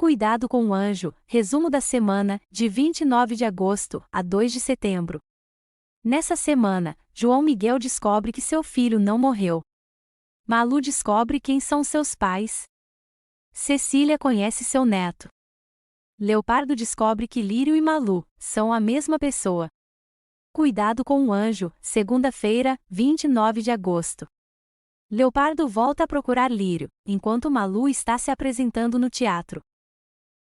Cuidado com o anjo, resumo da semana, de 29 de agosto a 2 de setembro. Nessa semana, João Miguel descobre que seu filho não morreu. Malu descobre quem são seus pais. Cecília conhece seu neto. Leopardo descobre que Lírio e Malu são a mesma pessoa. Cuidado com o anjo, segunda-feira, 29 de agosto. Leopardo volta a procurar Lírio, enquanto Malu está se apresentando no teatro.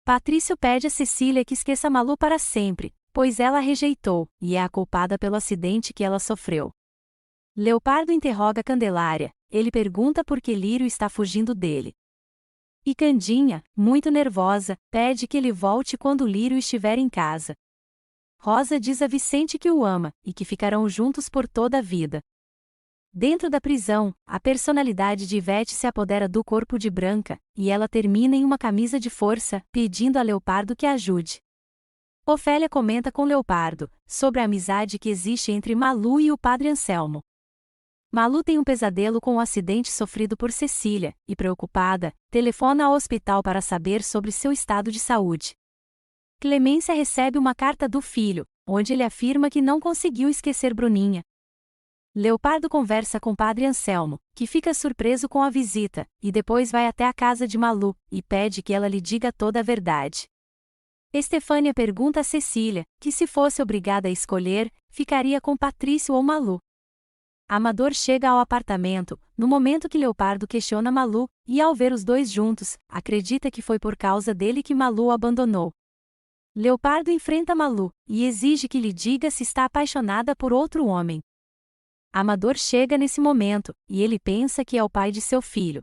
Patrício pede a Cecília que esqueça Malu para sempre, pois ela a rejeitou, e é a culpada pelo acidente que ela sofreu. Leopardo interroga Candelária, ele pergunta por que Lírio está fugindo dele. E Candinha, muito nervosa, pede que ele volte quando Lírio estiver em casa. Rosa diz a Vicente que o ama, e que ficarão juntos por toda a vida. Dentro da prisão, a personalidade de Ivete se apodera do corpo de Branca, e ela termina em uma camisa de força, pedindo a Leopardo que a ajude. Ofélia comenta com Leopardo, sobre a amizade que existe entre Malu e o Padre Anselmo. Malu tem um pesadelo com o acidente sofrido por Cecília, e preocupada, telefona ao hospital para saber sobre seu estado de saúde. Clemência recebe uma carta do filho, onde ele afirma que não conseguiu esquecer Bruninha. Leopardo conversa com Padre Anselmo, que fica surpreso com a visita, e depois vai até a casa de Malu, e pede que ela lhe diga toda a verdade. Estefânia pergunta a Cecília, que se fosse obrigada a escolher, ficaria com Patrício ou Malu. Amador chega ao apartamento, no momento que Leopardo questiona Malu, e ao ver os dois juntos, acredita que foi por causa dele que Malu o abandonou. Leopardo enfrenta Malu, e exige que lhe diga se está apaixonada por outro homem. Amador chega nesse momento, e ele pensa que é o pai de seu filho.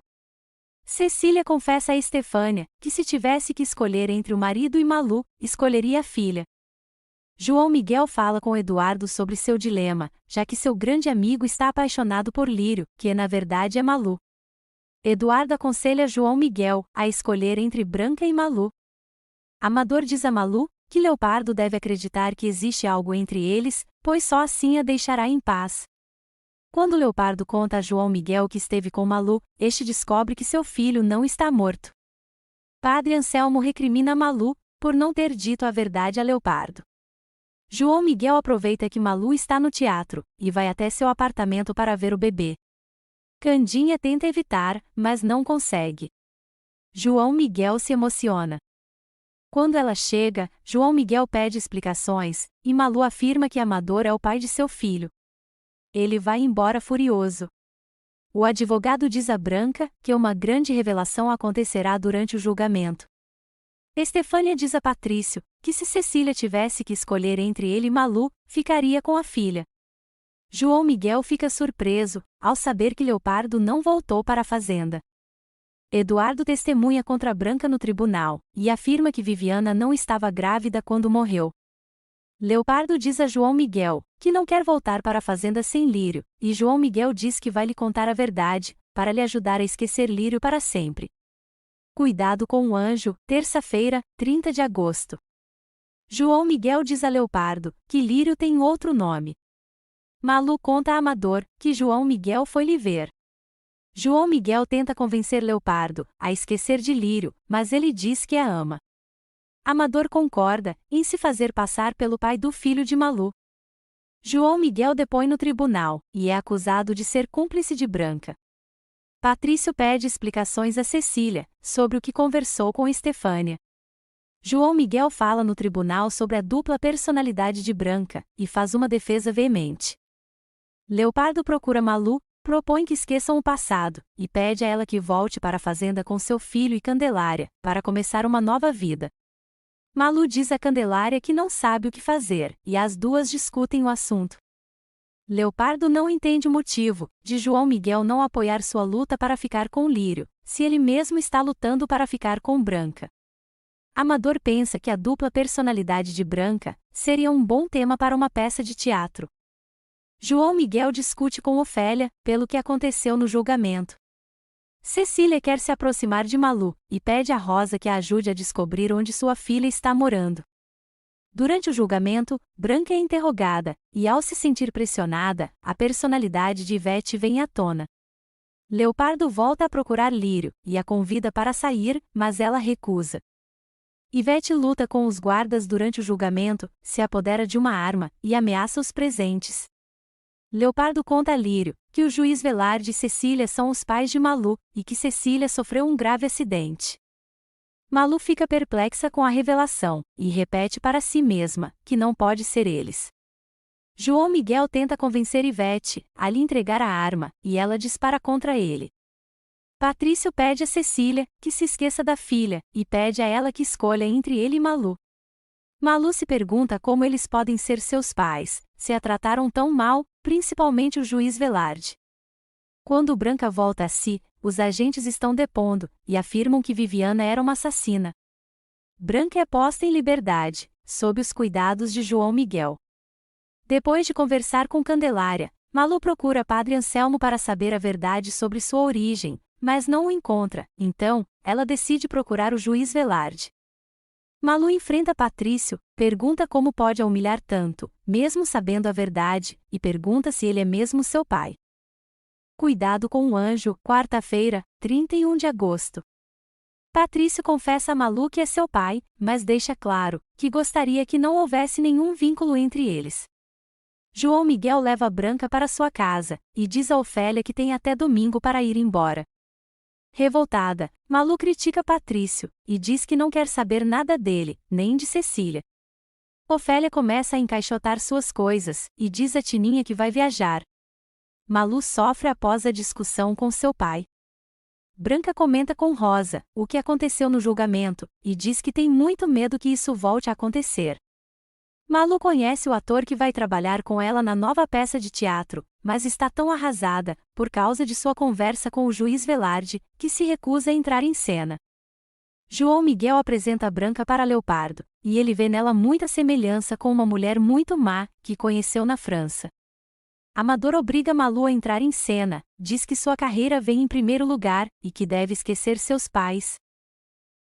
Cecília confessa a Estefânia, que se tivesse que escolher entre o marido e Malu, escolheria a filha. João Miguel fala com Eduardo sobre seu dilema, já que seu grande amigo está apaixonado por Lírio, que na verdade é Malu. Eduardo aconselha João Miguel a escolher entre Branca e Malu. Amador diz a Malu que Leopardo deve acreditar que existe algo entre eles, pois só assim a deixará em paz. Quando Leopardo conta a João Miguel que esteve com Malu, este descobre que seu filho não está morto. Padre Anselmo recrimina Malu por não ter dito a verdade a Leopardo. João Miguel aproveita que Malu está no teatro, e vai até seu apartamento para ver o bebê. Candinha tenta evitar, mas não consegue. João Miguel se emociona. Quando ela chega, João Miguel pede explicações, e Malu afirma que Amador é o pai de seu filho. Ele vai embora furioso. O advogado diz a Branca que uma grande revelação acontecerá durante o julgamento. Estefânia diz a Patrício que se Cecília tivesse que escolher entre ele e Malu, ficaria com a filha. João Miguel fica surpreso ao saber que Leopardo não voltou para a fazenda. Eduardo testemunha contra Branca no tribunal, e afirma que Viviana não estava grávida quando morreu. Leopardo diz a João Miguel que não quer voltar para a fazenda sem Lírio, e João Miguel diz que vai lhe contar a verdade, para lhe ajudar a esquecer Lírio para sempre. Cuidado com o anjo, terça-feira, 30 de agosto. João Miguel diz a Leopardo que Lírio tem outro nome. Malu conta a Amador que João Miguel foi lhe ver. João Miguel tenta convencer Leopardo a esquecer de Lírio, mas ele diz que a ama. Amador concorda em se fazer passar pelo pai do filho de Malu. João Miguel depõe no tribunal, e é acusado de ser cúmplice de Branca. Patrício pede explicações a Cecília sobre o que conversou com Estefânia. João Miguel fala no tribunal sobre a dupla personalidade de Branca, e faz uma defesa veemente. Leopardo procura Malu, propõe que esqueçam o passado, e pede a ela que volte para a fazenda com seu filho e Candelária, para começar uma nova vida. Malu diz a Candelária que não sabe o que fazer, e as duas discutem o assunto. Leopardo não entende o motivo de João Miguel não apoiar sua luta para ficar com Lírio, se ele mesmo está lutando para ficar com Branca. Amador pensa que a dupla personalidade de Branca seria um bom tema para uma peça de teatro. João Miguel discute com Ofélia pelo que aconteceu no julgamento. Cecília quer se aproximar de Malu, e pede a Rosa que a ajude a descobrir onde sua filha está morando. Durante o julgamento, Branca é interrogada, e ao se sentir pressionada, a personalidade de Ivete vem à tona. Leopardo volta a procurar Lírio, e a convida para sair, mas ela recusa. Ivete luta com os guardas durante o julgamento, se apodera de uma arma e ameaça os presentes. Leopardo conta a Lírio que o juiz Velarde e Cecília são os pais de Malu e que Cecília sofreu um grave acidente. Malu fica perplexa com a revelação e repete para si mesma que não pode ser eles. João Miguel tenta convencer Ivete a lhe entregar a arma e ela dispara contra ele. Patrício pede a Cecília que se esqueça da filha e pede a ela que escolha entre ele e Malu. Malu se pergunta como eles podem ser seus pais, se a trataram tão mal, principalmente o juiz Velarde. Quando Branca volta a si, os agentes estão depondo e afirmam que Viviana era uma assassina. Branca é posta em liberdade, sob os cuidados de João Miguel. Depois de conversar com Candelária, Malu procura Padre Anselmo para saber a verdade sobre sua origem, mas não o encontra, então, ela decide procurar o juiz Velarde. Malu enfrenta Patrício, pergunta como pode a humilhar tanto, mesmo sabendo a verdade, e pergunta se ele é mesmo seu pai. Cuidado com o anjo, quarta-feira, 31 de agosto. Patrício confessa a Malu que é seu pai, mas deixa claro que gostaria que não houvesse nenhum vínculo entre eles. João Miguel leva Branca para sua casa, e diz a Ofélia que tem até domingo para ir embora. Revoltada, Malu critica Patrício, e diz que não quer saber nada dele, nem de Cecília. Ofélia começa a encaixotar suas coisas, e diz a Tininha que vai viajar. Malu sofre após a discussão com seu pai. Branca comenta com Rosa o que aconteceu no julgamento, e diz que tem muito medo que isso volte a acontecer. Malu conhece o ator que vai trabalhar com ela na nova peça de teatro, mas está tão arrasada, por causa de sua conversa com o juiz Velarde, que se recusa a entrar em cena. João Miguel apresenta Branca para Leopardo, e ele vê nela muita semelhança com uma mulher muito má, que conheceu na França. Amador obriga Malu a entrar em cena, diz que sua carreira vem em primeiro lugar, e que deve esquecer seus pais.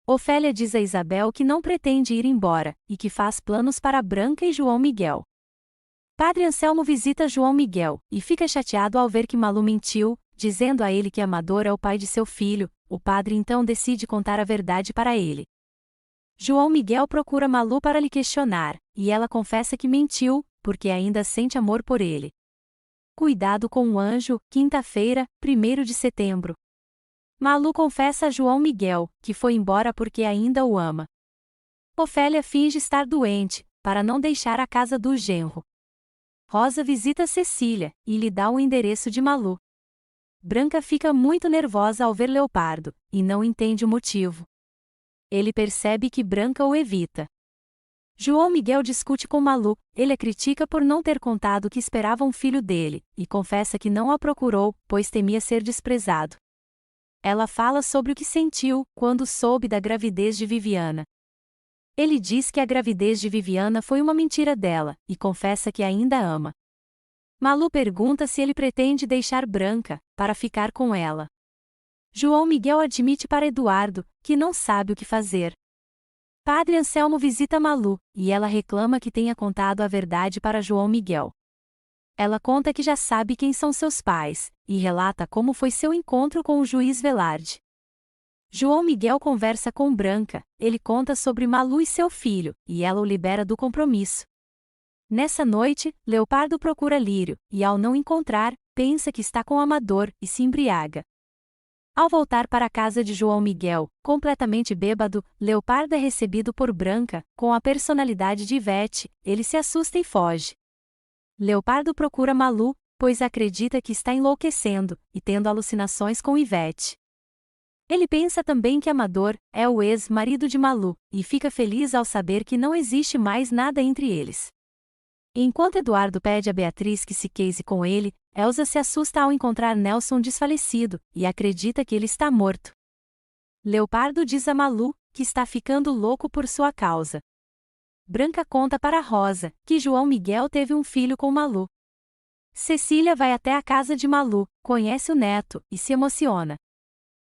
Ofélia diz a Isabel que não pretende ir embora, e que faz planos para Branca e João Miguel. Padre Anselmo visita João Miguel, e fica chateado ao ver que Malu mentiu, dizendo a ele que Amador é o pai de seu filho. O padre então decide contar a verdade para ele. João Miguel procura Malu para lhe questionar, e ela confessa que mentiu, porque ainda sente amor por ele. Cuidado com o anjo, quinta-feira, 1º de setembro. Malu confessa a João Miguel que foi embora porque ainda o ama. Ofélia finge estar doente, para não deixar a casa do genro. Rosa visita Cecília, e lhe dá o endereço de Malu. Branca fica muito nervosa ao ver Leopardo, e não entende o motivo. Ele percebe que Branca o evita. João Miguel discute com Malu, ele a critica por não ter contado que esperava um filho dele, e confessa que não a procurou, pois temia ser desprezado. Ela fala sobre o que sentiu quando soube da gravidez de Viviana. Ele diz que a gravidez de Viviana foi uma mentira dela, e confessa que ainda ama. Malu pergunta se ele pretende deixar Branca, para ficar com ela. João Miguel admite para Eduardo, que não sabe o que fazer. Padre Anselmo visita Malu, e ela reclama que tenha contado a verdade para João Miguel. Ela conta que já sabe quem são seus pais, e relata como foi seu encontro com o juiz Velarde. João Miguel conversa com Branca, ele conta sobre Malu e seu filho, e ela o libera do compromisso. Nessa noite, Leopardo procura Lírio, e ao não encontrar, pensa que está com Amador, e se embriaga. Ao voltar para a casa de João Miguel, completamente bêbado, Leopardo é recebido por Branca, com a personalidade de Ivete, ele se assusta e foge. Leopardo procura Malu, pois acredita que está enlouquecendo, e tendo alucinações com Ivete. Ele pensa também que Amador é o ex-marido de Malu, e fica feliz ao saber que não existe mais nada entre eles. Enquanto Eduardo pede a Beatriz que se case com ele, Elsa se assusta ao encontrar Nelson desfalecido, e acredita que ele está morto. Leopardo diz a Malu que está ficando louco por sua causa. Branca conta para Rosa que João Miguel teve um filho com Malu. Cecília vai até a casa de Malu, conhece o neto, e se emociona.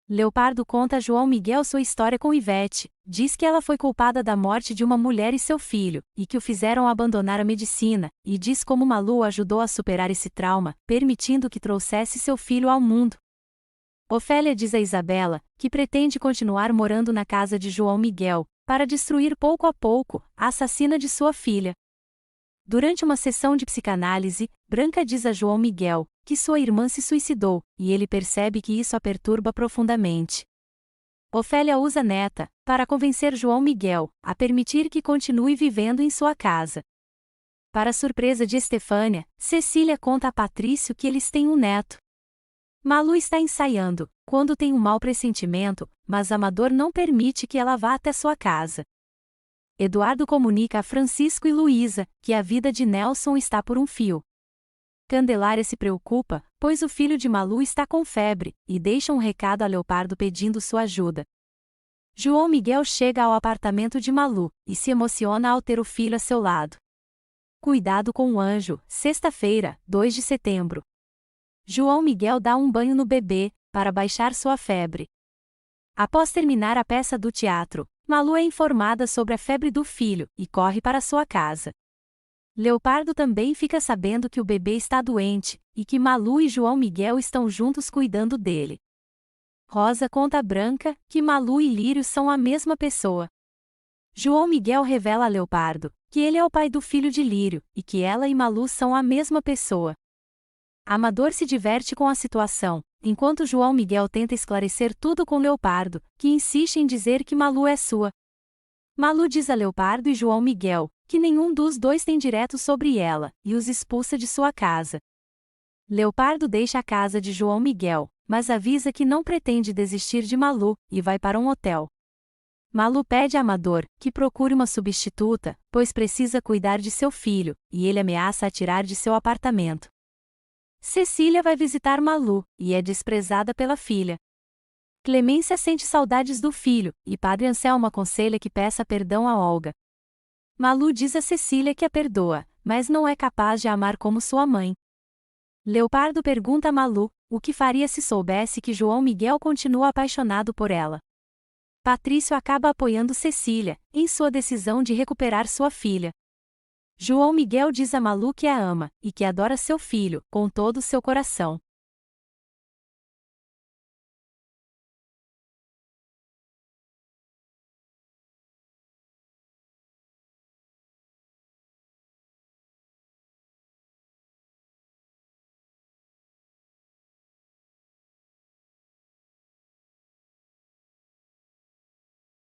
Leopardo conta a João Miguel sua história com Ivete, diz que ela foi culpada da morte de uma mulher e seu filho, e que o fizeram abandonar a medicina, e diz como Malu ajudou a superar esse trauma, permitindo que trouxesse seu filho ao mundo. Ofélia diz a Isabela que pretende continuar morando na casa de João Miguel, para destruir pouco a pouco a assassina de sua filha. Durante uma sessão de psicanálise, Branca diz a João Miguel que sua irmã se suicidou, e ele percebe que isso a perturba profundamente. Ofélia usa Neta para convencer João Miguel a permitir que continue vivendo em sua casa. Para surpresa de Estefânia, Cecília conta a Patrício que eles têm um neto. Malu está ensaiando, quando tem um mau pressentimento, mas Amador não permite que ela vá até sua casa. Eduardo comunica a Francisco e Luísa que a vida de Nelson está por um fio. Candelária se preocupa, pois o filho de Malu está com febre, e deixa um recado a Leopardo pedindo sua ajuda. João Miguel chega ao apartamento de Malu, e se emociona ao ter o filho a seu lado. Cuidado com o anjo, sexta-feira, 2 de setembro. João Miguel dá um banho no bebê, para baixar sua febre. Após terminar a peça do teatro, Malu é informada sobre a febre do filho, e corre para sua casa. Leopardo também fica sabendo que o bebê está doente, e que Malu e João Miguel estão juntos cuidando dele. Rosa conta a Branca que Malu e Lírio são a mesma pessoa. João Miguel revela a Leopardo que ele é o pai do filho de Lírio, e que ela e Malu são a mesma pessoa. Amador se diverte com a situação, enquanto João Miguel tenta esclarecer tudo com Leopardo, que insiste em dizer que Malu é sua. Malu diz a Leopardo e João Miguel que nenhum dos dois tem direito sobre ela, e os expulsa de sua casa. Leopardo deixa a casa de João Miguel, mas avisa que não pretende desistir de Malu, e vai para um hotel. Malu pede a Amador que procure uma substituta, pois precisa cuidar de seu filho, e ele ameaça atirar de seu apartamento. Cecília vai visitar Malu, e é desprezada pela filha. Clemência sente saudades do filho, e Padre Anselmo aconselha que peça perdão a Olga. Malu diz a Cecília que a perdoa, mas não é capaz de amar como sua mãe. Leopardo pergunta a Malu o que faria se soubesse que João Miguel continua apaixonado por ela. Patrício acaba apoiando Cecília em sua decisão de recuperar sua filha. João Miguel diz a Malu que a ama, e que adora seu filho, com todo o seu coração.